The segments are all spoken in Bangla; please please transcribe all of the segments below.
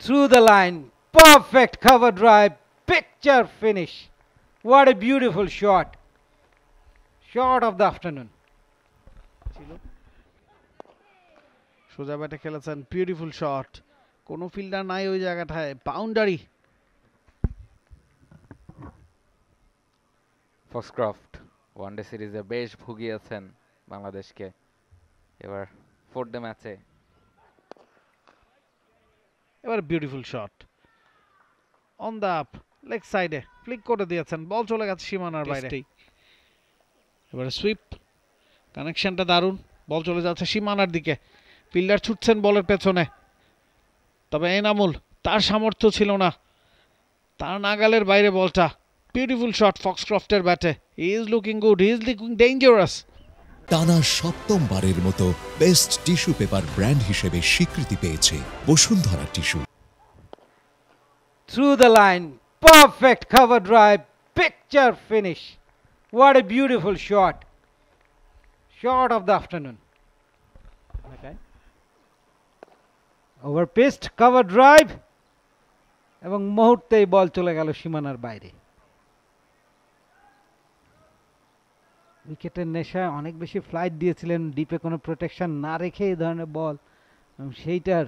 through the line, perfect cover drive, picture finish. What a beautiful shot. Shot of the afternoon. সোজা ব্যাটে খেলেছেন, বিউটিফুল শট, কোনো ফিল্ডার নাই ওই জায়গাটায়, বাউন্ডারি। ফক্সক্রফট ওয়ানডে সিরিজে বেশ ভুগিয়েছেন বাংলাদেশকে, এবার ফোর্থ ডে ম্যাচে এবার beautiful shot on the up, leg সাইডে ফ্লিক করে দিয়েছেন, বল চলে গেছে সীমানার বাইরে। এবারে সুইপ, কানেকশনটা দারুণ, বল চলে যাচ্ছে সীমানার দিকে, ফিল্ডার ছুটছেন বলের পেছনে, তবে এনামুল তার সামর্থ্য ছিল না, তার নাগালের বাইরে বলটা। বিউটিফুল শট ফক্সক্রফটের ব্যাটে, he is looking good, he is looking dangerous. টানা সপ্তমবারের মতো বেস্ট টিস্যু পেপার ব্র্যান্ড হিসেবে স্বীকৃতি পেয়েছে Bashundhara tissue. Through the line, perfect cover drive, picture finish. What a beautiful shot. Shot of the afternoon. Okay. Over pissed cover drive এবং মুহূর্তেই বল চলে গেল সীমানার বাইরে। উইকেটের নেশায় অনেক বেশি ফ্লাইট দিয়েছিলেন, ডিপে কোনো প্রোটেকশন না রেখে এই ধরনের বল, সেইটার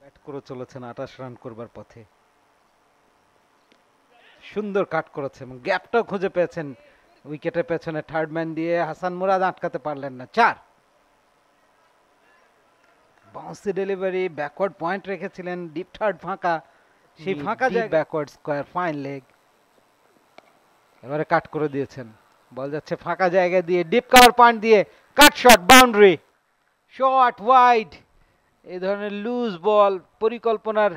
ব্যাট করে চলেছেন 28 রান করবার পথে। সুন্দর কাট করেছে এবং গ্যাপটাও খুঁজে পেয়েছেন উইকেটের পেছনে, থার্ড ম্যান দিয়ে হাসান মুরাদ আটকাতে পারলেন না। 4 বাউন্সি ডেলিভারি, ব্যাকওয়ার্ড পয়েন্ট রেখেছিলেন, ডিপ থার্ড ফাঁকা, সেই ফাঁকা যায় ব্যাকওয়ার্ড স্কোয়ার, ফাইন লেগ। এবারে কাট করে দিয়েছেন, বল যাচ্ছে ফাঁকা জায়গা দিয়ে, ডিপ কভার পয়েন্ট দিয়ে কাট শট, বাউন্ডারি, শট ওয়াইড। এই ধরনের লুজ বল পরিকল্পনার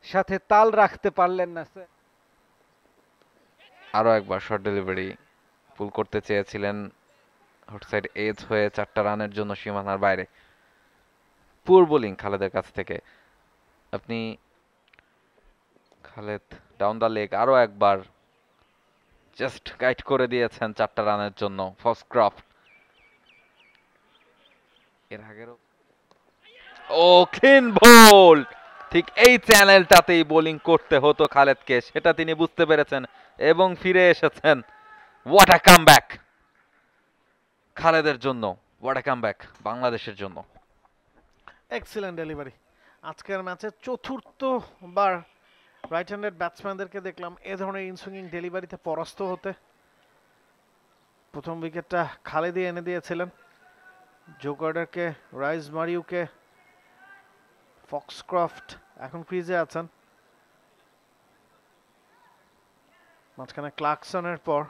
সাথে তাল রাখতে পারলেন না স্যার। আরও একবার শর্ট ডেলিভারি পুল করতে চেয়েছিলেন, হট সাইড এজ হয়ে 4টা রানের জন্য সীমানার বাইরে। পুর বোলিং খালেদের কাছ থেকে, আপনি খালেদ ডাউন দ্য লেগ আরও একবার জাস্ট গাইড করে দিয়েছেন 4টা রানের জন্য ফক্সক্রফট। এর আগেরও ও ক্লিন বোল্ড, ঠিক এই চ্যানেলটাতেই বোলিং করতে হতো খালেদকে, সেটা তিনি বুঝতে পেরেছেন এবং ফিরে এসেছেন। হোয়াট আ কামব্যাক খালেদের জন্য, হোয়াট আ কামব্যাক বাংলাদেশের জন্য। Excellent delivery. আজকের ম্যাচে চতুর্থবার রাইট হ্যান্ডেড ব্যাটসম্যানদেরকে দেখলাম এ ধরনের ইনসুইং ডেলিভারিতে পরাস্ত হতে। প্রথম উইকেটটা খালেদি এনে দিয়েছিলেন, জোকার্ডারকে, রাইস মারিউকে। ফক্সক্রফট এখন ক্রিজে আছেন, মাঝখানে ক্লার্কসনের পর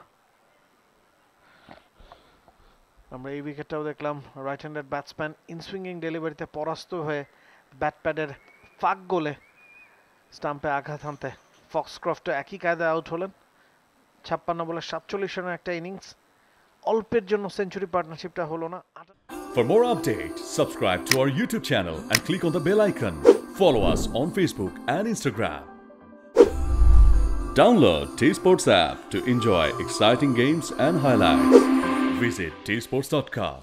আমরা এই উইকেটটাও দেখলাম রাইট হ্যান্ডেড ব্যাটসম্যান ইনসুইং ডেলিভারিতে পরাস্ত হয়ে ব্যাট প্যাডের ফাঁক গোলে স্টাম্পে আঘাত হানতে ফক্সক্রফটও একই কায়দায় আউট হলেন। 56 বলে 47 রানের একটা ইনিংস, অল্পের জন্য সেঞ্চুরি পার্টনারশিপটা হলো না। For more updates, subscribe to our YouTube channel and click on the bell icon. Follow us on Facebook and Instagram. Download T-Sports app to enjoy exciting games and highlights. Visit tsports.com.